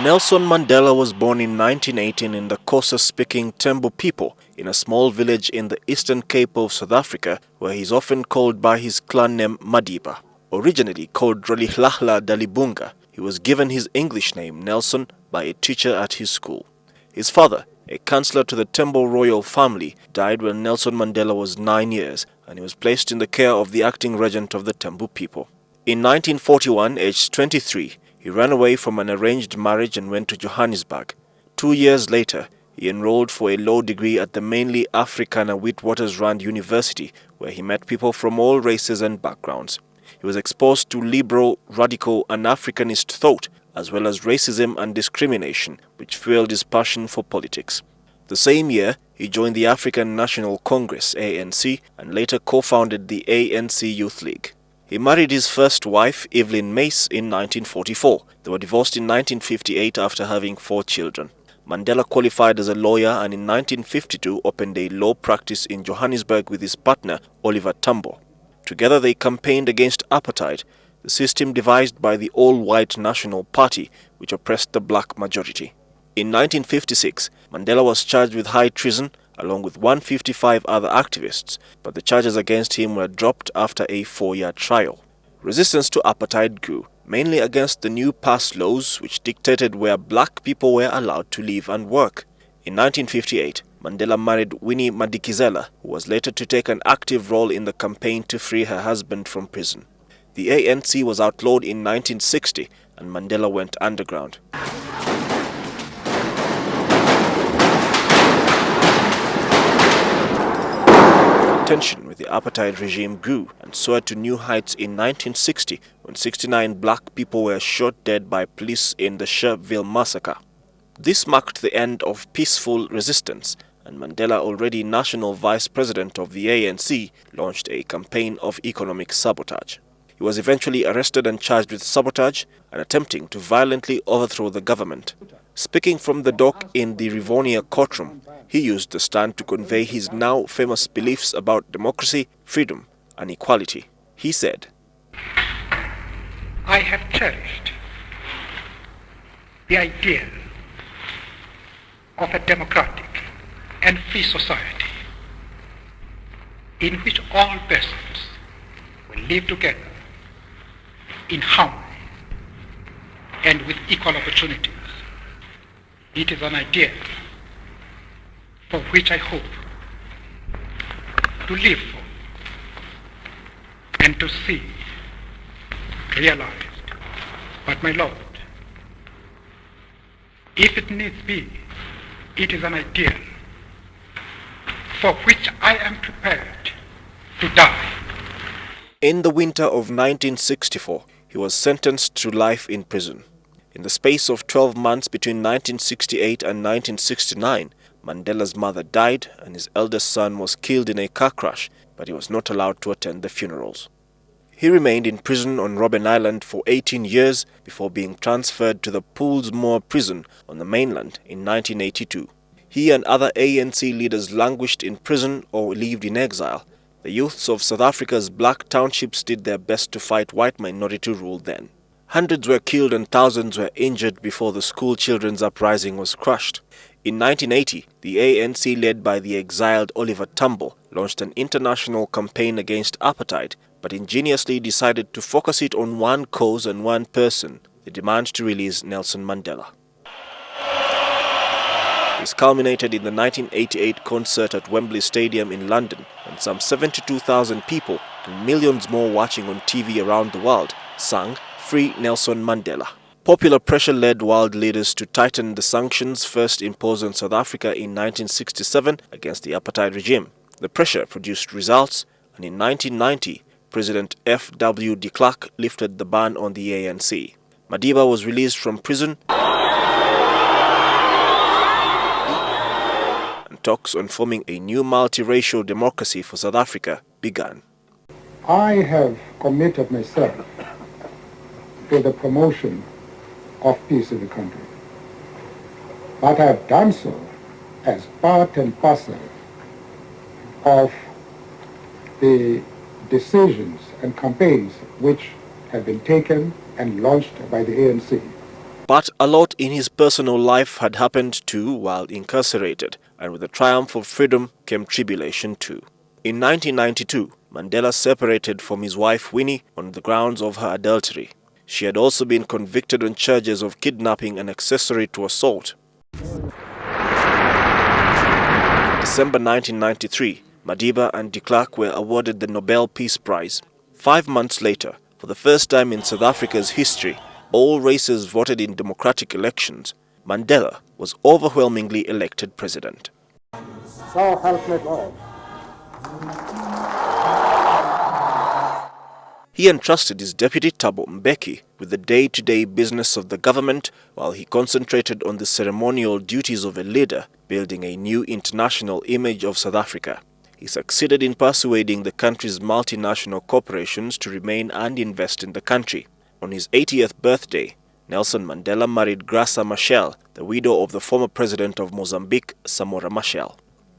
Nelson Mandela was born in 1918 in the Xhosa-speaking Tembu people in a small village in the Eastern Cape of South Africa, where he is often called by his clan name Madiba. Originally called Rolihlahla Dalibunga, he was given his English name Nelson by a teacher at his school. His father, a councillor to the Tembu royal family, died when Nelson Mandela was 9 years, and he was placed in the care of the acting regent of the Tembu people. In 1941, aged 23, he ran away from an arranged marriage and went to Johannesburg. 2 years later, he enrolled for a law degree at the mainly Afrikaner Witwatersrand University, where he met people from all races and backgrounds. He was exposed to liberal, radical and Africanist thought, as well as racism and discrimination, which fueled his passion for politics. The same year, he joined the African National Congress, ANC, and later co-founded the ANC Youth League. He married his first wife, Evelyn Mace, in 1944. They were divorced in 1958 after having 4 children. Mandela qualified as a lawyer and in 1952 opened a law practice in Johannesburg with his partner, Oliver Tambo. Together they campaigned against apartheid, the system devised by the all-white National Party, which oppressed the black majority. In 1956, Mandela was charged with high treason, along with 155 other activists, but the charges against him were dropped after a 4-year trial. Resistance to apartheid grew, mainly against the new pass laws which dictated where black people were allowed to live and work. In 1958, Mandela married Winnie Madikizela, who was later to take an active role in the campaign to free her husband from prison. The ANC was outlawed in 1960 and Mandela went underground. Tension with the apartheid regime grew and soared to new heights in 1960 when 69 black people were shot dead by police in the Sharpeville massacre. This marked the end of peaceful resistance, and Mandela, already national vice president of the ANC, launched a campaign of economic sabotage. He was eventually arrested and charged with sabotage and attempting to violently overthrow the government. Speaking from the dock in the Rivonia courtroom, he used the stand to convey his now famous beliefs about democracy, freedom and equality. He said, "I have cherished the idea of a democratic and free society in which all persons will live together in harmony and with equal opportunities. It is an idea for which I hope to live for and to see realized. But my Lord, if it needs be, it is an idea for which I am prepared to die." In the winter of 1964, he was sentenced to life in prison. In the space of 12 months between 1968 and 1969, Mandela's mother died and his eldest son was killed in a car crash, but he was not allowed to attend the funerals. He remained in prison on Robben Island for 18 years before being transferred to the Poolsmoor prison on the mainland in 1982. He and other ANC leaders languished in prison or lived in exile. The youths of South Africa's black townships did their best to fight white minority rule then. Hundreds were killed and thousands were injured before the school children's uprising was crushed. In 1980, the ANC, led by the exiled Oliver Tambo, launched an international campaign against apartheid, but ingeniously decided to focus it on one cause and one person, the demand to release Nelson Mandela. This culminated in the 1988 concert at Wembley Stadium in London, when some 72,000 people and millions more watching on TV around the world sang "Free Nelson Mandela." Popular pressure led world leaders to tighten the sanctions first imposed on South Africa in 1967 against the apartheid regime. The pressure produced results, and in 1990, President F.W. de Klerk lifted the ban on the ANC. Madiba was released from prison, and talks on forming a new multiracial democracy for South Africa began. I have committed myself to the promotion of peace in the country. But I have done so as part and parcel of the decisions and campaigns which have been taken and launched by the ANC. But a lot in his personal life had happened too while incarcerated, and with the triumph of freedom came tribulation too. In 1992, Mandela separated from his wife Winnie on the grounds of her adultery. She had also been convicted on charges of kidnapping and accessory to assault. In December 1993, Madiba and de Klerk were awarded the Nobel Peace Prize. 5 months later, for the first time in South Africa's history, all races voted in democratic elections. Mandela was overwhelmingly elected president. So help me God. He entrusted his deputy Thabo Mbeki with the day-to-day business of the government while he concentrated on the ceremonial duties of a leader, building a new international image of South Africa. He succeeded in persuading the country's multinational corporations to remain and invest in the country. On his 80th birthday, Nelson Mandela married Graça Machel, the widow of the former president of Mozambique, Samora Machel.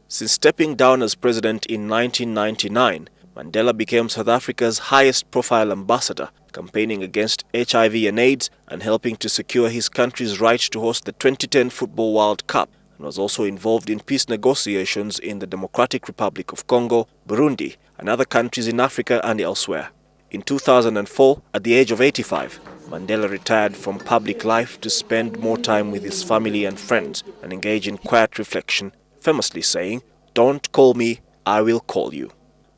Since stepping down as president in 1999, Mandela became South Africa's highest-profile ambassador, campaigning against HIV and AIDS and helping to secure his country's right to host the 2010 Football World Cup, and was also involved in peace negotiations in the Democratic Republic of Congo, Burundi, and other countries in Africa and elsewhere. In 2004, at the age of 85, Mandela retired from public life to spend more time with his family and friends and engage in quiet reflection, famously saying, "Don't call me, I will call you."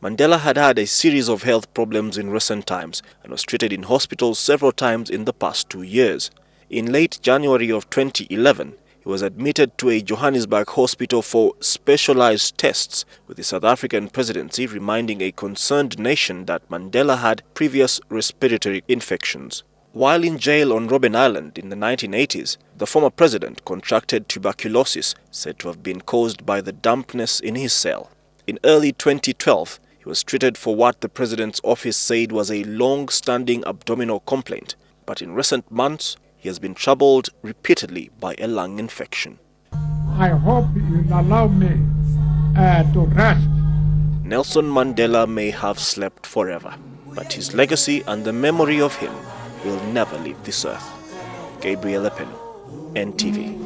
Mandela had had a series of health problems in recent times and was treated in hospitals several times in the past 2 years. In late January of 2011, he was admitted to a Johannesburg hospital for specialized tests, with the South African presidency reminding a concerned nation that Mandela had previous respiratory infections. While in jail on Robben Island in the 1980s, the former president contracted tuberculosis said to have been caused by the dampness in his cell. In early 2012, he was treated for what the president's office said was a long-standing abdominal complaint, but in recent months, he has been troubled repeatedly by a lung infection. I hope you'll allow me to rest. Nelson Mandela may have slept forever, but his legacy and the memory of him will never leave this earth. Gabriel Epenu, NTV.